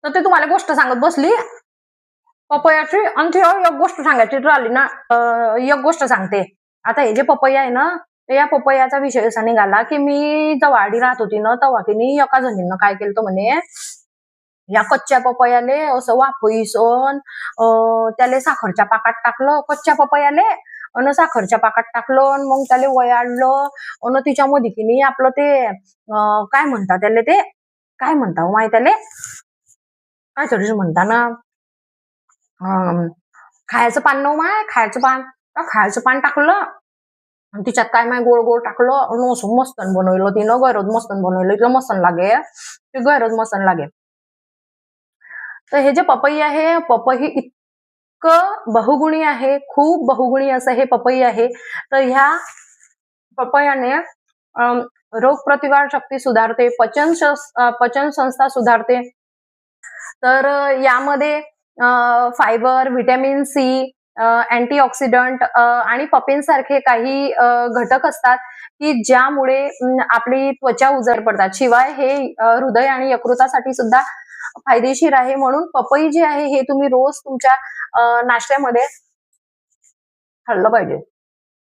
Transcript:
तर ते तुम्हाला गोष्ट सांगत बसली पपयाची, आणि ती एक गोष्ट सांगायची राहिली ना, एक गोष्ट सांगते. आता हे जे पपया आहे ना, या पपयाचा विषय असा निघाला की मी जेव्हा वाडी राहत होती ना, तेव्हा की नाही एका जणीनं काय केलं म्हणे, या कच्च्या पपयाले असं वाफईसन त्याले साखरच्या पाकात टाकलं, कच्च्या पपयाले अन साखरच्या पाकात टाकलं, आणि मग त्याला वयाडलं, अन तिच्यामध्ये की नाही आपलं ते काय म्हणतात त्याले, ते काय म्हणता हो माहिती त्याले, काय तरीच म्हणता ना, खायचं पान नव माय, खायचं पान, खायचं पान टाकलं, आणि तिच्यात काय माय गोळ गोळ टाकलं, आणि असं मस्तन बनवलं तिनं, गैरच मस्तन बनवलं, इथलं मसन लागे, ते गैरच मसन लागे. तर हे जे पपई आहे, पपई इतकं बहुगुणी आहे, खूप बहुगुणी असं हे पपई आहे. तर ह्या पपयाने रोग प्रतिकार शक्ती सुधारते, पचन संस्था सुधारते. तर यामध्ये फायबर, व्हिटॅमिन सी, अँटीऑक्सिडंट आणि पपींसारखे काही घटक असतात की ज्यामुळे आपली त्वचा उजळ पडतात. शिवाय हे हृदय आणि यकृतासाठी सुद्धा फायदेशीर आहे. म्हणून पपई जी आहे हे तुम्ही रोज तुमच्या नाश्त्यामध्ये खाल्लं पाहिजे.